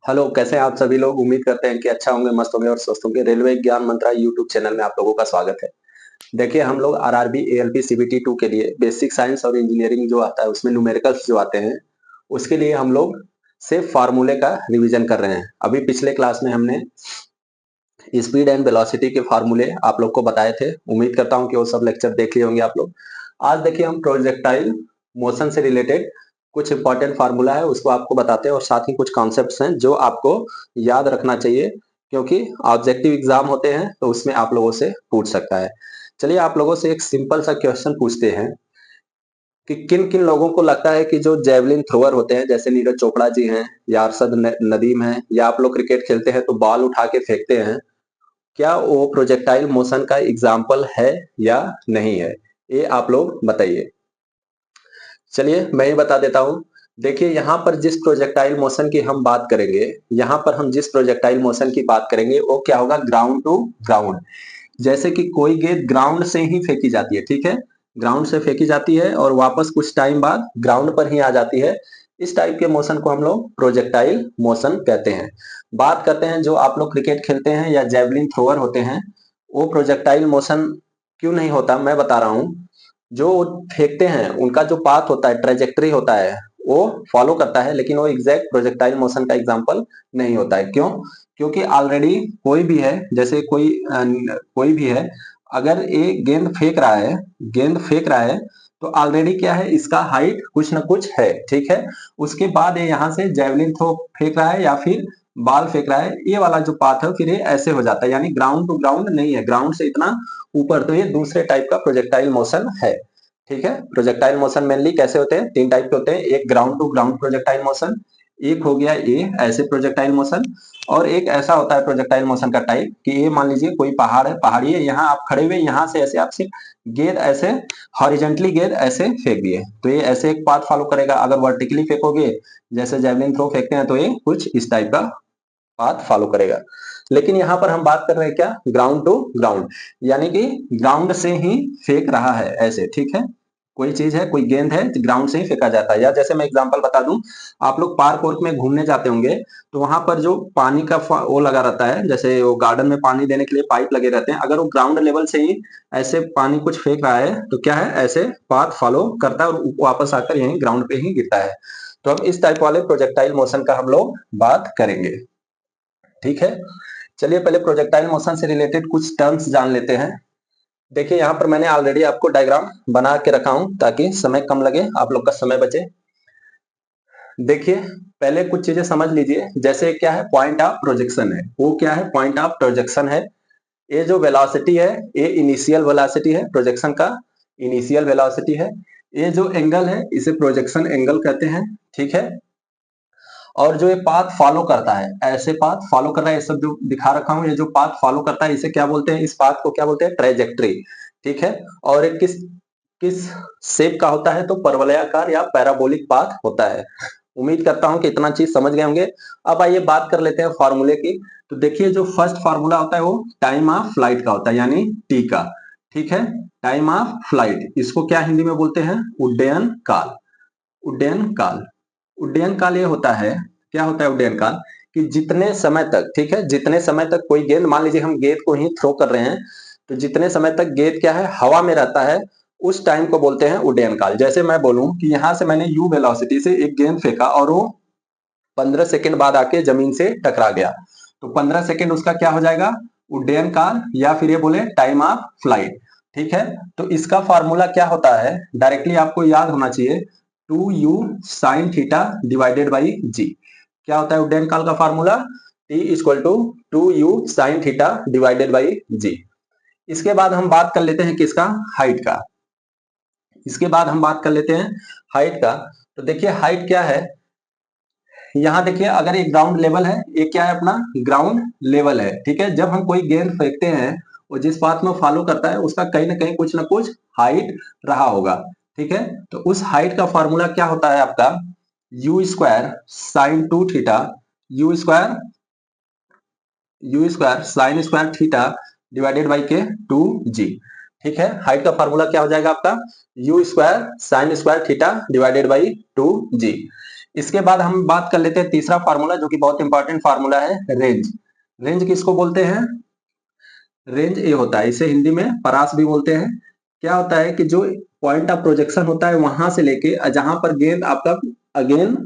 Hello, कैसे हैं आप सभी लोग। उम्मीद करते हैं कि अच्छा होंगे, मस्त होंगे और स्वस्थ होंगे। रेलवे ज्ञान मंत्रालय यूट्यूब चैनल में आप लोगों का स्वागत है। देखिए, हम लोग आरआरबी एएलपी सीबीटी 2 के लिए बेसिक साइंस और इंजीनियरिंग जो आता है उसमें न्यूमेरिकल्स जो आते हैं उसके लिए हम लोग सिर्फ फार्मूले का रिवीजन कर रहे हैं। अभी पिछले क्लास में हमने स्पीड एंड वेलोसिटी के फार्मूले आप लोग को बताए थे। उम्मीद करता हूं कि वो सब लेक्चर देख लिए होंगे आप लोग। आज देखिए, हम प्रोजेक्टाइल मोशन से रिलेटेड कुछ इंपॉर्टेंट फार्मूला है उसको आपको बताते हैं और साथ ही कुछ कॉन्सेप्ट्स हैं जो आपको याद रखना चाहिए, क्योंकि ऑब्जेक्टिव एग्जाम होते हैं तो उसमें आप लोगों से पूछ सकता है। चलिए, आप लोगों से एक सिंपल सा क्वेश्चन पूछते हैं कि किन किन लोगों को लगता है कि जो जेवलिन थ्रोअर होते हैं, जैसे नीरज चोपड़ा जी हैं या अरशद नदीम हैं, या आप लोग क्रिकेट खेलते हैं तो बॉल उठा के फेंकते हैं, क्या वो प्रोजेक्टाइल मोशन का एग्जाम्पल है या नहीं है? ये आप लोग बताइए। चलिए, मैं ही बता देता हूं। देखिए, यहाँ पर जिस प्रोजेक्टाइल मोशन की हम बात करेंगे, यहाँ पर हम जिस प्रोजेक्टाइल मोशन की बात करेंगे वो क्या होगा? Ground to ground. जैसे कि कोई गेंद ग्राउंड से ही फेंकी जाती है, ठीक है, ग्राउंड से फेंकी जाती है और वापस कुछ टाइम बाद ग्राउंड पर ही आ जाती है। इस टाइप के मोशन को हम लोग प्रोजेक्टाइल मोशन कहते हैं। बात करते हैं जो आप लोग क्रिकेट खेलते हैं या जेवलिन थ्रोअर होते हैं, वो प्रोजेक्टाइल मोशन क्यों नहीं होता, मैं बता रहा हूँ। जो फेंकते हैं उनका जो पाथ होता है, ट्रेजेक्टरी होता है, वो फॉलो करता है, लेकिन वो एग्जैक्ट प्रोजेक्टाइल मोशन का एग्जाम्पल नहीं होता है। क्यों? क्योंकि ऑलरेडी कोई भी है, जैसे कोई भी है, अगर ये गेंद फेंक रहा है तो ऑलरेडी क्या है, इसका हाइट कुछ ना कुछ है, ठीक है। उसके बाद ये यहाँ से जेवलिन थ्रो फेंक रहा है या फिर बॉल फेंक रहा है, ये वाला जो पाथ है फिर ये ऐसे हो जाता है, यानी ग्राउंड टू ग्राउंड नहीं है, ग्राउंड से इतना ऊपर। तो ये दूसरे टाइप का प्रोजेक्टाइल मोशन है, ठीक है। प्रोजेक्टाइल मोशन मेनली कैसे होते हैं? तीन टाइप के होते हैं। एक ground to ground projectile motion, एक हो गया ये ऐसे प्रोजेक्टाइल मोशन, और एक ऐसा होता है प्रोजेक्टाइल मोशन का टाइप कि ये मान लीजिए कोई पहाड़ है, पहाड़ी है, यहाँ आप खड़े हुए, यहाँ से ऐसे आप सिर्फ गेंद ऐसे हॉरिजेंटली गेंद ऐसे फेंक दिए तो ये ऐसे एक पाथ फॉलो करेगा। अगर वर्टिकली फेंकोगे, जैसे जेवलिन थ्रो फेंकते हैं, तो ये कुछ इस टाइप का पाथ फॉलो करेगा। लेकिन यहाँ पर हम बात कर रहे हैं क्या? ग्राउंड टू ग्राउंड, यानी कि ग्राउंड से ही फेंक रहा है ऐसे, ठीक है। कोई चीज है, कोई गेंद है, ग्राउंड से ही फेंका जाता है। या जैसे मैं एग्जांपल बता दूं, आप लोग पार्क वार्क में घूमने जाते होंगे तो वहां पर जो पानी का वो लगा रहता है, जैसे वो गार्डन में पानी देने के लिए पाइप लगे रहते हैं, अगर वो ग्राउंड लेवल से ही ऐसे पानी कुछ फेंक रहा है तो क्या है, ऐसे पाथ फॉलो करता है और वापस आकर यहीं ग्राउंड पे ही गिरता है। तो अब इस टाइप वाले प्रोजेक्टाइल मोशन का हम लोग बात करेंगे, ठीक है। चलिए, पहले प्रोजेक्टाइल मोशन से रिलेटेड कुछ टर्म्स जान लेते हैं। देखिए, यहाँ पर मैंने ऑलरेडी आपको डायग्राम बना के रखा हूं ताकि समय कम लगे, आप लोग का समय बचे। देखिए, पहले कुछ चीजें समझ लीजिए। जैसे क्या है, पॉइंट ऑफ प्रोजेक्शन है। वो क्या है? पॉइंट ऑफ प्रोजेक्शन है। ये जो वेलोसिटी है, ये इनिशियल वेलोसिटी है, प्रोजेक्शन का इनिशियल वेलोसिटी है। ये जो एंगल है इसे प्रोजेक्शन एंगल कहते हैं, ठीक है। और जो ये पाथ फॉलो करता है, ऐसे पाथ फॉलो कर रहा है, ये सब जो दिखा रखा हूं, ये जो पाथ फॉलो करता है इसे क्या बोलते हैं? इस पाथ को क्या बोलते हैं? ट्रेजेक्ट्री, ठीक है। और ये किस किस शेप का होता है? तो परवलयाकार या पैराबोलिक पाथ होता है। उम्मीद करता हूं कि इतना चीज समझ गए होंगे। अब आइए बात कर लेते हैं फॉर्मूले की। तो देखिए, जो फर्स्ट फार्मूला होता है वो टाइम ऑफ फ्लाइट का होता है, यानी टी का, ठीक है। टाइम ऑफ फ्लाइट, इसको क्या हिंदी में बोलते हैं? उड्डयन काल। उड्डयन काल, उड्डयन काल ये होता है, क्या होता है उड्डयन काल? कि जितने समय तक, ठीक है, जितने समय तक कोई गेंद, मान लीजिए हम गेंद को ही थ्रो कर रहे हैं, तो जितने समय तक गेंद क्या है, हवा में रहता है, उस टाइम को बोलते हैं उड्डयन काल। जैसे मैं बोलूं कि यहां से मैंने यू वेलोसिटी से एक गेंद फेंका और वो 15 सेकंड बाद आके जमीन से टकरा गया, तो 15 सेकंड उसका क्या हो जाएगा? उड्डयन काल, या फिर ये बोले टाइम ऑफ फ्लाइट, ठीक है। तो इसका फॉर्मूला क्या होता है? डायरेक्टली आपको याद होना चाहिए, 2u sine theta divided by G. क्या होता है उड्डयन काल का formula? T equal to 2u sine theta divided by G. इसके बाद हम बात कर लेते हैं किसका? हाइट का। इसके बाद हम बात कर लेते हैं हाइट का। तो देखिए, हाइट क्या है, यहाँ देखिए, अगर ये ग्राउंड लेवल है, ये क्या है अपना? ग्राउंड लेवल है, ठीक है। जब हम कोई गेंद फेंकते हैं वो जिस पाथ में फॉलो करता है उसका कहीं ना कहीं कुछ ना कुछ हाइट रहा होगा, ठीक है। तो उस हाइट का फॉर्मूला क्या होता है आपका? You square sign to theta, you square you square sine square theta divided by के 2g, ठीक है। हाइट का फॉर्मूला क्या हो जाएगा आपका? You square sine square theta divided by 2g। इसके बाद हम बात कर लेते हैं तीसरा फार्मूला, जो कि बहुत इंपॉर्टेंट फार्मूला है, रेंज। रेंज किसको बोलते हैं? रेंज ये होता है, इसे हिंदी में परास भी बोलते हैं। क्या होता है कि जो पॉइंट ऑफ प्रोजेक्शन होता है वहां से लेके जहां पर गेंद आपका अगेन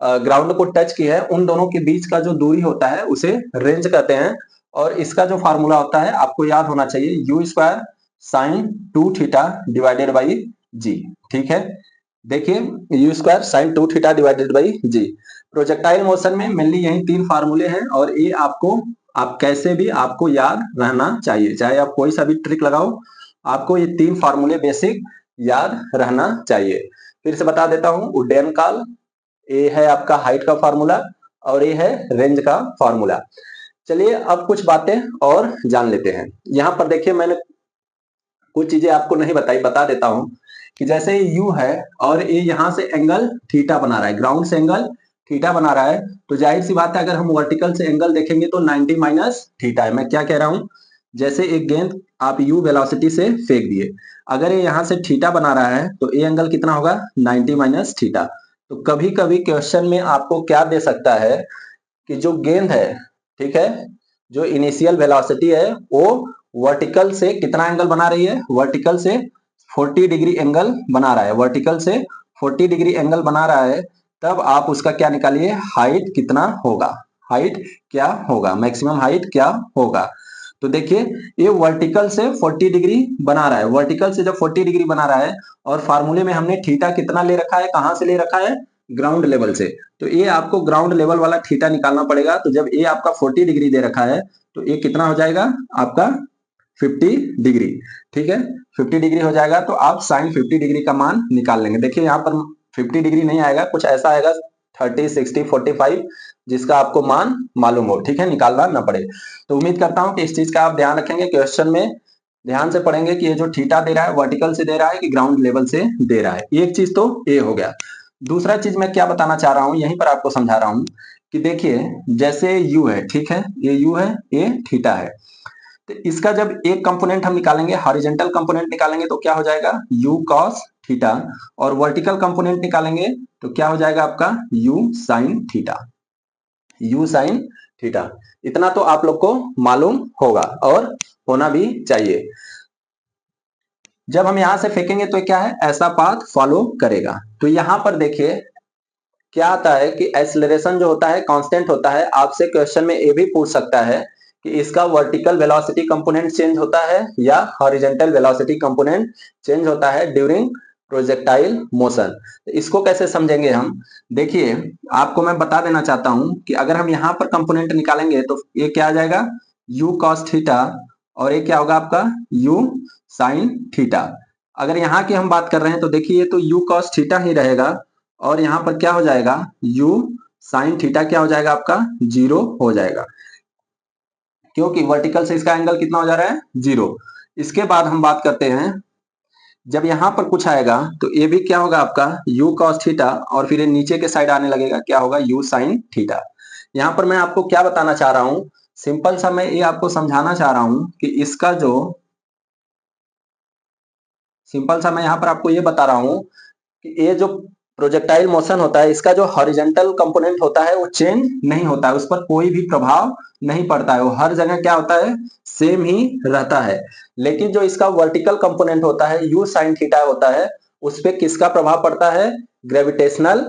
ग्राउंड को टच की है, उन दोनों के बीच का जो दूरी होता है उसे रेंज कहते हैं। और इसका जो फार्मूला होता है आपको याद होना चाहिए, U square sine 2 theta divided by G. ठीक है, देखिए U square sine 2 theta divided by G. Projectile motion में मेनली यही 3 फार्मूले हैं, और ये आपको आप कैसे भी आपको याद रहना चाहिए, चाहे आप कोई सा भी ट्रिक लगाओ, आपको ये 3 फार्मूले बेसिक याद रहना चाहिए। फिर से बता देता हूं, उड्डयन काल, ये है आपका हाइट का फार्मूला, और ये है रेंज का फार्मूला। चलिए अब कुछ बातें और जान लेते हैं। यहाँ पर देखिए मैंने कुछ चीजें आपको नहीं बताई, बता देता हूं कि जैसे ये यू है और ये यहाँ से एंगल थीटा बना रहा है, ग्राउंड से एंगल थीटा बना रहा है, तो जाहिर सी बात है अगर हम वर्टिकल से एंगल देखेंगे तो 90 माइनस थीटा है। मैं क्या कह रहा हूं, जैसे एक गेंद आप यू वेलोसिटी से फेंक दिए, अगर ये यहाँ से थीटा बना रहा है तो ये एंगल कितना होगा, 90 माइनस थीटा। तो कभी कभी क्वेश्चन में आपको क्या दे सकता है कि जो गेंद है, ठीक है, जो इनिशियल वेलोसिटी है वो वर्टिकल से कितना एंगल बना रही है, वर्टिकल से 40 डिग्री एंगल बना रहा है, वर्टिकल से 40 डिग्री एंगल बना रहा है, तब आप उसका क्या निकालिए, हाइट कितना होगा, हाइट क्या होगा, मैक्सिमम हाइट क्या होगा। तो देखिए ये वर्टिकल से 40 डिग्री बना रहा है, वर्टिकल से जब 40 डिग्री बना रहा है, और फार्मूले में हमने थीटा कितना ले रखा है, कहां से ले रखा है, ग्राउंड लेवल से, तो ये आपको ग्राउंड लेवल वाला थीटा निकालना पड़ेगा। तो जब ये आपका 40 डिग्री दे रखा है तो ये कितना हो जाएगा आपका 50 डिग्री। ठीक है, 50 डिग्री हो जाएगा, तो आप साइन 50 डिग्री का मान निकाल लेंगे। देखिए यहाँ पर 50 डिग्री नहीं आएगा, कुछ ऐसा आएगा 30, 60, 45, जिसका आपको मान मालूम हो, ठीक है, निकालना ना पड़े। तो उम्मीद करता हूं कि इस चीज का आप ध्यान रखेंगे, क्वेश्चन में ध्यान से पढ़ेंगे कि ये जो थीटा दे रहा है वर्टिकल से दे रहा है कि ग्राउंड लेवल से दे रहा है। एक चीज तो ये हो गया। दूसरा चीज मैं क्या बताना चाह रहा हूं, यहीं पर आपको समझा रहा हूं कि देखिए जैसे यू है, ठीक है, ये यू है, ये थीटा है, तो इसका जब एक कंपोनेंट हम निकालेंगे, हॉरिजॉन्टल कंपोनेंट निकालेंगे तो क्या हो जाएगा, यू कॉस थीटा, और वर्टिकल कंपोनेंट निकालेंगे तो क्या हो जाएगा आपका you sine theta, you sine theta. इतना तो आप लोग को मालूम होगा और होना भी चाहिए। जब हम यहां से फेंकेंगे तो क्या है, ऐसा पाथ फॉलो करेगा। तो यहां पर देखिए क्या आता है कि एक्सेलरेशन जो होता है कांस्टेंट होता है। आपसे क्वेश्चन में ये भी पूछ सकता है कि इसका वर्टिकल वेलोसिटी कंपोनेंट चेंज होता है या हॉरिजॉन्टल वेलोसिटी कंपोनेंट चेंज होता है ड्यूरिंग प्रोजेक्टाइल मोशन। इसको कैसे समझेंगे हम, देखिए आपको मैं बता देना चाहता हूं कि अगर हम यहां पर कंपोनेंट निकालेंगे तो ये क्या आ जाएगा, u cos थीटा, और ये क्या होगा आपका u sin थीटा। अगर यहाँ की हम बात कर रहे हैं तो देखिए तो u cos थीटा ही रहेगा, और यहाँ पर क्या हो जाएगा, u sin थीटा क्या हो जाएगा आपका 0 हो जाएगा, क्योंकि वर्टिकल से इसका एंगल कितना हो जा रहा है 0। इसके बाद हम बात करते हैं, जब यहां पर कुछ आएगा तो ये भी क्या होगा आपका u cos थीटा, और फिर ये नीचे के साइड आने लगेगा, क्या होगा u sin थीटा। यहां पर मैं आपको क्या बताना चाह रहा हूं, सिंपल सा मैं ये आपको समझाना चाह रहा हूं कि इसका जो सिंपल सा मैं यहां पर आपको ये बता रहा हूं कि ये जो प्रोजेक्टाइल मोशन होता है, इसका जो हॉरिजॉन्टल कंपोनेंट होता है वो चेंज नहीं होता है, उस पर कोई भी प्रभाव नहीं पड़ता है, वो हर जगह क्या होता है, सेम ही रहता है। लेकिन जो इसका वर्टिकल कंपोनेंट होता है यू साइन थीटा होता है, उस पर किसका प्रभाव पड़ता है, ग्रेविटेशनल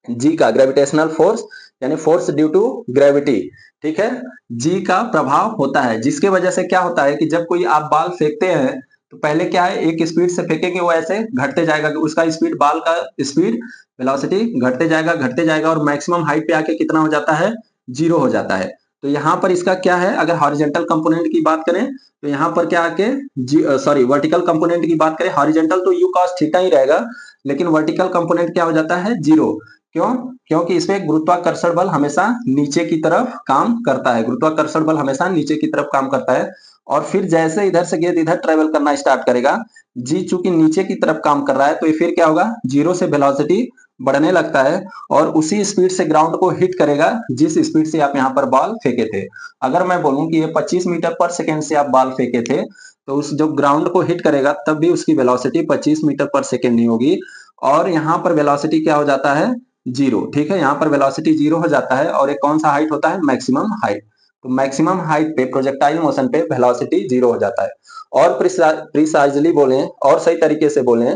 जी का, ग्रेविटेशनल फोर्स यानी फोर्स ड्यू टू ग्रेविटी, ठीक है, जी का प्रभाव होता है, जिसके वजह से क्या होता है कि जब कोई आप बाल फेंकते हैं तो पहले क्या है, एक स्पीड से फेंकेंगे वो ऐसे घटते जाएगा, कि उसका स्पीड, बाल का स्पीड वेलोसिटी घटते जाएगा और मैक्सिमम हाइट पे आके कितना हो जाता है, 0 हो जाता है। तो यहाँ पर इसका क्या है, अगर हॉरिजॉन्टल कंपोनेंट की बात करें तो यहाँ पर क्या आके सॉरी वर्टिकल कंपोनेंट की बात करें, हॉरिजॉन्टल तो यू cos थीटा ही रहेगा, लेकिन वर्टिकल कंपोनेंट क्या हो जाता है 0। क्यों, क्योंकि इसमें गुरुत्वाकर्षण बल हमेशा नीचे की तरफ काम करता है, गुरुत्वाकर्षण बल हमेशा नीचे की तरफ काम करता है, और फिर जैसे इधर से गेंद इधर ट्रेवल करना स्टार्ट करेगा, जी चूंकि नीचे की तरफ काम कर रहा है तो ये फिर क्या होगा, 0 से वेलोसिटी बढ़ने लगता है, और उसी स्पीड से ग्राउंड को हिट करेगा जिस स्पीड से आप यहाँ पर बॉल फेंके थे। अगर मैं बोलूं कि ये 25 मीटर पर सेकेंड से आप बॉल फेंके थे, तो उस जो ग्राउंड को हिट करेगा तब भी उसकी वेलोसिटी 25 मीटर पर सेकेंड नहीं होगी, और यहाँ पर वेलोसिटी क्या हो जाता है जीरो, ठीक है। यहाँ पर वेलोसिटी जीरो हो जाता है और एक कौन सा हाइट होता है, मैक्सिमम हाइट। तो मैक्सिमम हाइट पे प्रोजेक्टाइल मोशन पे वेलोसिटी जीरो हो जाता है। और प्रिसाइजली बोले और सही तरीके से बोले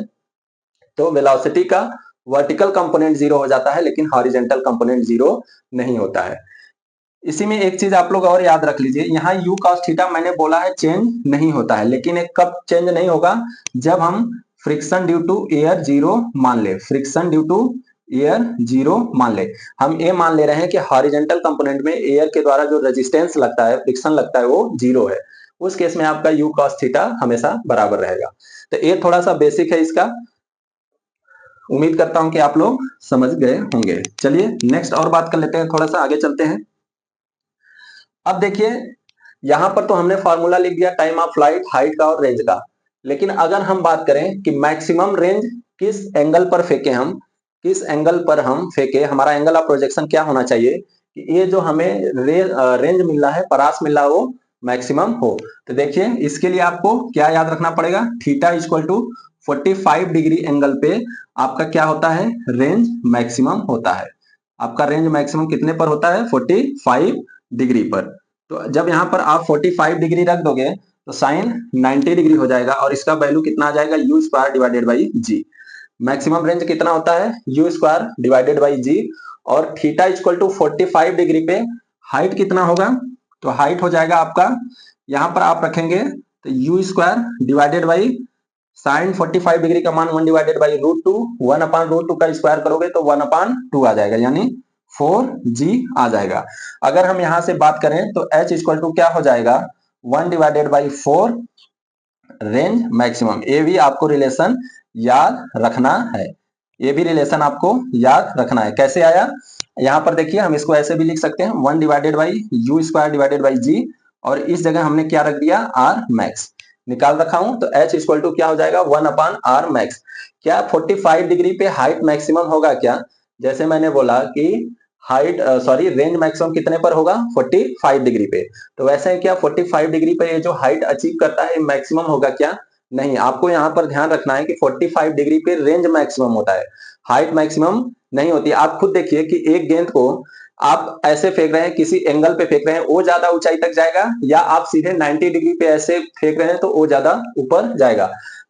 तो वेलोसिटी का वर्टिकल कंपोनेंट जीरो हो जाता है, लेकिन हॉरिजेंटल कंपोनेंट जीरो नहीं होता है। इसी में एक चीज आप लोग और याद रख लीजिए, यहाँ u cos थीटा मैंने बोला है चेंज नहीं होता है, लेकिन एक कब चेंज नहीं होगा, जब हम friction due to air zero मान ले। Friction due to air zero मान ले, हम ये मान ले रहे हैं कि हॉरिजेंटल कंपोनेंट में एयर के द्वारा जो रेजिस्टेंस लगता है, फ्रिक्शन लगता है, वो जीरो है। उस केस में आपका u cos थीटा हमेशा बराबर रहेगा। तो ये थोड़ा सा बेसिक है इसका, उम्मीद करता हूं कि आप लोग समझ गए होंगे। चलिए नेक्स्ट और बात कर लेते हैं, थोड़ा सा आगे चलते हैं। अब देखिए यहां पर तो हमने फॉर्मूला लिख दिया टाइम ऑफ फ्लाइट, हाइट का और रेंज का, लेकिन अगर हम बात करें कि मैक्सिमम रेंज किस एंगल पर फेंके, हम किस एंगल पर हम फेंके, हमारा एंगल ऑफ प्रोजेक्शन क्या होना चाहिए कि ये जो हमें रेंज मिल रहा है, परास मिल रहा है, वो मैक्सिमम हो। तो देखिए इसके लिए आपको क्या याद रखना पड़ेगा, theta equal to 45 degree angle पे आपका क्या होता है, रेंज मैक्सिमम होता है। आपका रेंज मैक्सिमम कितने पर होता है, 45 डिग्री पर। तो जब यहाँ पर आप 45 डिग्री रख दोगे तो साइन 90 डिग्री हो जाएगा और इसका वैल्यू कितना आ जाएगा, U square divided by G. Maximum range कितना होता है, U square divided by G. और थीटा इक्वल टू 45 डिग्री पे हाइट कितना होगा, तो हाइट हो जाएगा आपका, यहाँ पर आप रखेंगे तो U square divided by sine 45 degree का मान 1 divided by root two, 1 upon root two का स्क्वायर करोगे तो 1 अपान 2 आ जाएगा, यानी 4g आ जाएगा। अगर हम यहां से बात करें तो h इक्वल टू क्या हो जाएगा, 1 डिवाइडेड बाई 4 रेंज मैक्सिमम। ये भी आपको रिलेशन याद रखना है, ये भी रिलेशन आपको याद रखना है। कैसे आया, यहाँ पर देखिए हम इसको ऐसे भी लिख सकते हैं, 1 divided by U square divided by G, और इस जगह हमने क्या रख दिया, आर मैक्स निकाल रखा हूं। तो h इक्वल टू क्या हो जाएगा, 1 अपान आर मैक्स। क्या 45 डिग्री पे हाइट मैक्सिमम होगा क्या, जैसे मैंने बोला कि हाइट सॉरी रेंज मैक्सिमम कितने पर होगा, 45 डिग्री पे। तो वैसे है क्या 45 डिग्री पे ये जो हाइट अचीव करता है मैक्सिमम होगा क्या, नहीं। आपको यहाँ पर ध्यान रखना है कि 45 डिग्री पे रेंज मैक्सिमम होता है, हाइट मैक्सिमम नहीं होती। आप खुद देखिए कि एक गेंद को आप ऐसे फेंक रहे हैं, किसी एंगल पे फेंक रहे हैं, वो ज्यादा ऊंचाई तक जाएगा, या आप सीधे 90 डिग्री पे ऐसे फेंक रहे हैं तो वो ज्यादा ऊपर जाएगा।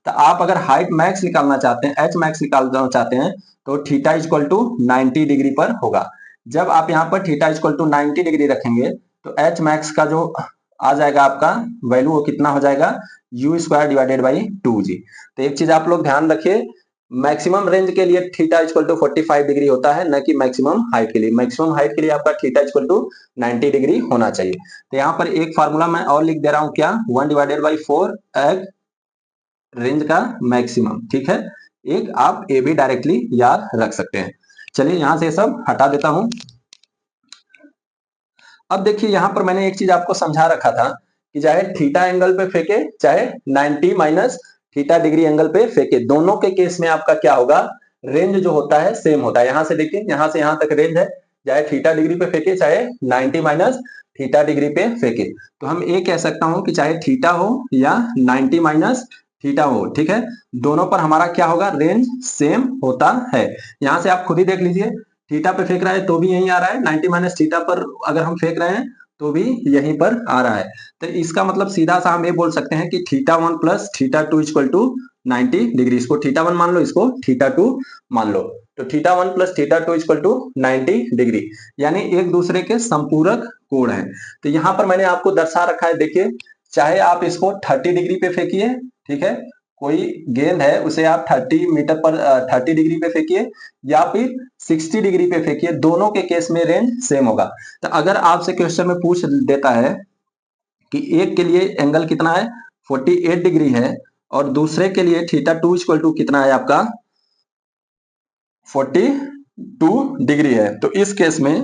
तो आप अगर हाइट मैक्स निकालना चाहते हैं, एच मैक्स निकालना चाहते हैं, तो थीटा इक्वल टू 90 डिग्री पर होगा। जब आप यहाँ पर थीटा इक्वल टू 90 डिग्री रखेंगे तो एच मैक्स का जो आ जाएगा आपका वैल्यू, वो कितना हो जाएगा, U square divided by 2g। तो एक चीज आप लोग ध्यान रखिए, मैक्सिमम रेंज के लिए थीटा इक्वल टू 45 डिग्री होता है, न कि मैक्सिमम हाइट के लिए। मैक्सिमम हाइट के लिए आपका थीटा इक्वल टू 90 डिग्री होना चाहिए। तो यहाँ पर एक फार्मूला मैं और लिख दे रहा हूं, क्या, 1 डिवाइडेड बाई 4 एग रेंज का मैक्सिमम, ठीक है। एक आप ये भी डायरेक्टली याद रख सकते हैं। चलिए यहां से सब हटा देता हूं। अब देखिए यहाँ पर मैंने एक चीज आपको समझा रखा था कि चाहे थीटा एंगल पे फेंके, चाहे 90 माइनस थीटा डिग्री एंगल पे फेंके, दोनों के केस में आपका क्या होगा, रेंज जो होता है सेम होता है। यहां से देखिए, यहां से यहां तक रेंज है, चाहे थीटा डिग्री पे फेंके, चाहे 90 माइनस थीटा डिग्री पे फेंके। तो हम ये कह सकता हूं कि चाहे थीटा हो या 90 माइनस थीटा हो, ठीक है, दोनों पर हमारा क्या होगा, रेंज सेम होता है। यहां से आप खुद ही देख लीजिए, थीटा पे फेंक रहा है तो भी यही आ रहा है, 90 माइनस थीटा पर अगर हम फेंक रहे हैं तो भी यहीं पर आ रहा है। तो इसका मतलब सीधा सा हम ये बोल सकते हैं कि theta 1 plus theta 2 equal to 90 degree. इसको थीटा 1 मान लो, इसको थीटा 2 मान लो। तो theta 1 plus theta 2 equal to 90 degree, यानी एक दूसरे के संपूरक कोण है। तो यहाँ पर मैंने आपको दर्शा रखा है, देखिए, चाहे आप इसको 30 डिग्री पे फेंकिए, ठीक है, कोई गेंद है उसे आप 30 मीटर पर 30 डिग्री पे फेंकिए, या फिर 60 डिग्री पे फेंकिए, दोनों के केस में रेंज सेम होगा। तो अगर आपसे क्वेश्चन में पूछ देता है कि एक के लिए एंगल कितना है, 48 डिग्री है, और दूसरे के लिए थीटा 2 इक्वल टू कितना है आपका, 42 डिग्री है, तो इस केस में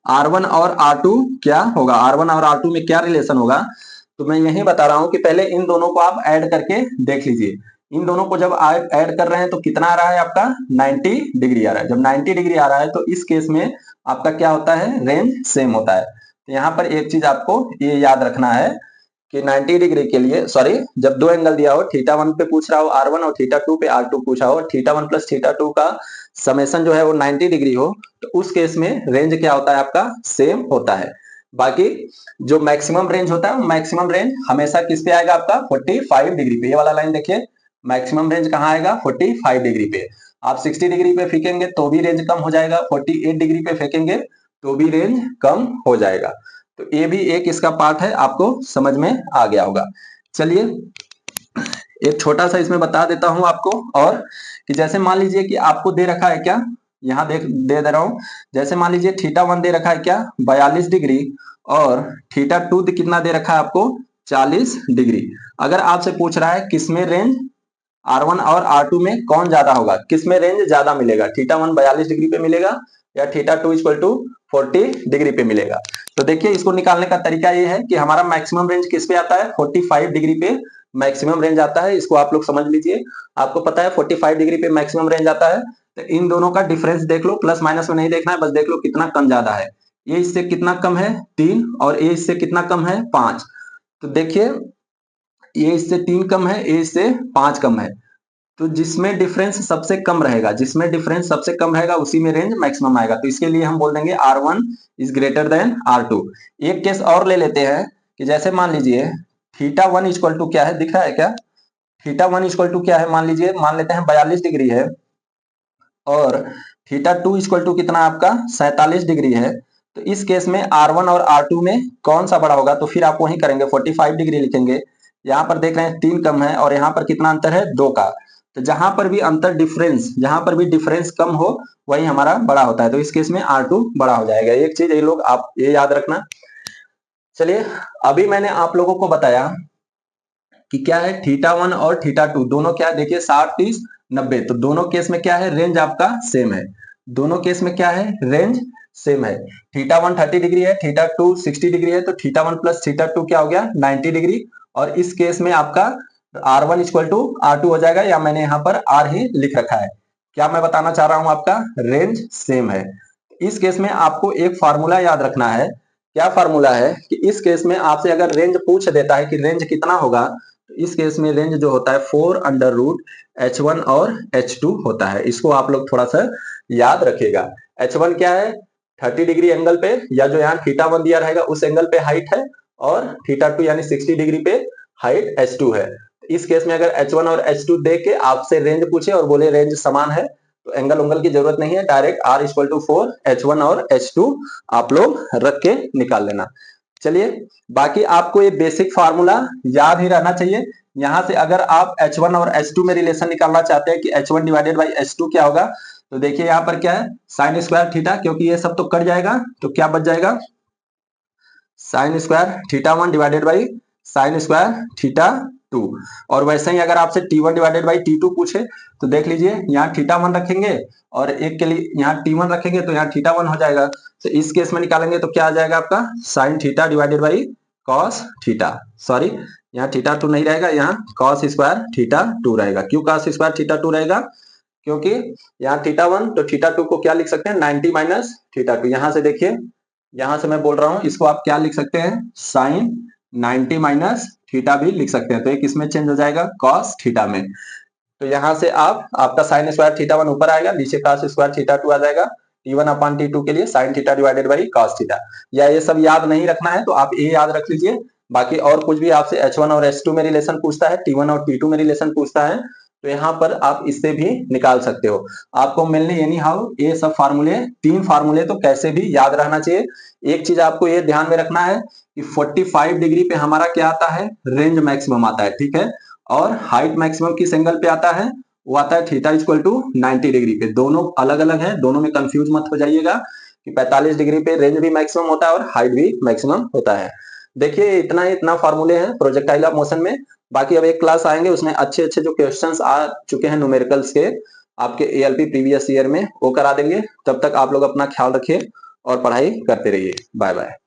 R1 और R2 क्या होगा, R1 और R2 में क्या रिलेशन होगा। तो मैं यही बता रहा हूं कि पहले इन दोनों को आप ऐड करके देख लीजिए। इन दोनों को जब ऐड कर रहे हैं तो कितना आ रहा है आपका, 90 डिग्री आ रहा है। जब 90 डिग्री आ रहा है तो इस केस में आपका क्या होता है, रेंज सेम होता है। तो यहाँ पर एक चीज आपको ये याद रखना है कि 90 डिग्री के लिए, सॉरी, जब दो एंगल दिया हो, थीटा 1 पे पूछ रहा हो R1 और थीटा 2 पे R2 पूछा हो, थीटा 1 प्लस थीटा 2 का समेशन जो है वो 90 डिग्री हो, तो उस केस में रेंज क्या होता है आपका, सेम होता है। बाकी जो मैक्सिमम रेंज होता है, मैक्सिमम रेंज हमेशा किस पे आएगा आपका, 45 डिग्री पे। ये वाला लाइन देखिए, मैक्सिमम रेंज कहाँ आएगा, 45 डिग्री पे। आप 60 डिग्री पे फेंकेंगे तो भी रेंज कम हो जाएगा, 48 डिग्री पे फेंकेंगे तो भी रेंज कम हो जाएगा। तो ये भी एक इसका पार्ट है, आपको समझ में आ गया होगा। चलिए एक छोटा सा इसमें बता देता हूं आपको, और कि जैसे मान लीजिए कि आपको दे रखा है क्या, यहाँ दे रहा हूं, जैसे मान लीजिए थीटा 1 दे रखा है क्या, 42 डिग्री, और थीटा 2 कितना दे रखा है आपको, 40 डिग्री। अगर आपसे पूछ रहा है किसमें रेंज R1 और R2 में कौन ज्यादा होगा, किसमें रेंज ज्यादा मिलेगा, थीटा 1 42 डिग्री पे मिलेगा या थीटा 2 इक्वल टू 40 डिग्री पे मिलेगा। तो देखिए इसको निकालने का तरीका ये है कि हमारा मैक्सिमम रेंज किस पे आता है, 45 डिग्री पे मैक्सिमम रेंज आता है। इसको आप लोग समझ लीजिए, आपको पता है 45 डिग्री पे मैक्सिमम रेंज आता है। तो इन दोनों का डिफरेंस देख लो, प्लस माइनस में नहीं देखना है, बस देख लो कितना कम ज्यादा है। ये इससे कितना कम है, 3, और ये इससे कितना कम है, 5। तो देखिए ये इससे 3 कम है, ये इससे 5 कम है। तो जिसमें डिफरेंस सबसे कम रहेगा, जिसमें डिफरेंस सबसे कम रहेगा उसी में रेंज मैक्सिमम आएगा। तो इसके लिए हम बोल देंगे R1 is greater than R2। एक केस और ले लेते हैं कि जैसे मान लीजिए थीटा 1 इक्वल टू क्या है, दिख रहा है क्या, थीटा 1 इक्वल टू क्या है, मान लीजिए, मान लेते हैं 42 डिग्री है, और थीटा 2 इक्वल टू कितना आपका 47 डिग्री है। तो इस केस में R1 और R2 में कौन सा बड़ा होगा, तो फिर आप वही करेंगे, 45 डिग्री लिखेंगे। यहाँ पर देख रहे हैं 3 कम है, और यहाँ पर कितना अंतर है, 2 का। तो जहां पर भी अंतर डिफरेंस, जहां पर भी डिफरेंस कम हो वही हमारा बड़ा होता है। तो इस केस में R2 बड़ा हो जाएगा। एक चीज ये लोग आप ये याद रखना। चलिए अभी मैंने आप लोगों को बताया कि क्या है, थीटा 1 और थीटा 2 दोनों क्या है, देखिए 60 30 90। तो दोनों केस में क्या है, रेंज आपका सेम है। दोनों केस में क्या है, रेंज सेम है। थीटा 1 30 डिग्री है, थीटा 2 60 डिग्री है, तो थीटा 1 प्लस थीटा 2 क्या हो गया, 90 डिग्री। और इस केस में आपका R1 इक्वल टू R2 हो जाएगा, या मैंने यहाँ पर R ही लिख रखा है। क्या मैं बताना चाह रहा हूं, आपका रेंज सेम है। इस केस में आपको एक फार्मूला याद रखना है। क्या फार्मूला है कि इस केस में आपसे अगर रेंज पूछ देता है कि रेंज कितना होगा, तो इस केस में रेंज जो होता है 4 अंडर रूट H1 और H2 होता है। इसको आप लोग थोड़ा सा याद रखिएगा। H1 क्या है, 30 डिग्री एंगल पे, या जो यहाँ थीटा 1 दिया रहेगा उस एंगल पे हाइट है, और थीटा 2 यानी 60 डिग्री पे हाइट H2 है। इस केस में अगर H1 और H2 दे के आपसे रेंज पूछे और बोले रेंज समान है, तो एंगल उंगल की जरूरत नहीं है, direct R equal to 4 H1 और H2 आप लोग रख के निकाल लेना। चलिए बाकी आपको ये बेसिक फार्मूला याद ही रहना चाहिए। यहां से अगर आप H1 और H2 में रिलेशन निकालना चाहते हैं कि H1 डिवाइडेड बाई H2 क्या होगा, तो देखिए यहाँ पर क्या है, साइन स्क्वायर थीटा, क्योंकि ये सब तो कट जाएगा, तो क्या बच जाएगा, sine square theta 1 divided by sine square theta 2। और वैसे ही अगर आपसे T1 डिवाइडेड बाई T2 पूछे, तो देख लीजिए यहाँ थीटा 1 रखेंगे, और एक के लिए यहाँ T1 रखेंगे, तो यहाँ थीटा 1 हो जाएगा। तो इस केस में निकालेंगे तो क्या आ जाएगा आपका, sign theta divided by cos theta, sorry यहाँ थीटा 2 नहीं रहेगा, यहाँ कॉस स्क्वायर थीटा 2 रहेगा। क्यों कॉस स्क्वायर थीटा 2 रहेगा, क्योंकि यहाँ थीटा 1 तो थीटा 2 को क्या लिख सकते हैं, 90 माइनस थीटा 2। यहाँ से देखिए, यहां से मैं बोल रहा हूं, इसको आप क्या लिख सकते हैं, साइन 90 माइनस थीटा भी लिख सकते हैं। तो एक इसमें चेंज हो जाएगा कॉस थीटा में। तो यहां से आपका साइन स्क्वायर थीटा 1 ऊपर आएगा, नीचे कॉस स्क्वायर थीटा 2 आ जाएगा। T1 अपॉन T2 के लिए sign theta divided by cos theta. या ये सब याद नहीं रखना है तो आप ये याद रख लीजिए। बाकी और कुछ भी आपसे H1 और H2 में रिलेशन पूछता है, T1 और T2 में रिलेशन पूछता है, तो यहाँ पर आप इससे भी निकाल सकते हो। आपको मिलने एनी हाउ ये सब फार्मूले, 3 फार्मूले तो कैसे भी याद रहना चाहिए। एक चीज आपको ये ध्यान में रखना है कि 45 डिग्री पे हमारा क्या आता है, रेंज मैक्सिमम आता है, ठीक है। और हाइट मैक्सिमम किस एंगल पे आता है, वो आता है थीटा इक्वल टू 90 डिग्री पे। दोनों अलग अलग है, दोनों में कंफ्यूज मत हो जाइएगा कि 45 डिग्री पे रेंज भी मैक्सिमम होता है और हाइट भी मैक्सिमम होता है। देखिए इतना फार्मूले हैं प्रोजेक्टाइल ऑफ मोशन में। बाकी अब एक क्लास आएंगे उसमें अच्छे अच्छे जो क्वेश्चंस आ चुके हैं न्यूमेरिकल्स के आपके ALP प्रीवियस ईयर में, वो करा देंगे। तब तक आप लोग अपना ख्याल रखिए और पढ़ाई करते रहिए। Bye bye.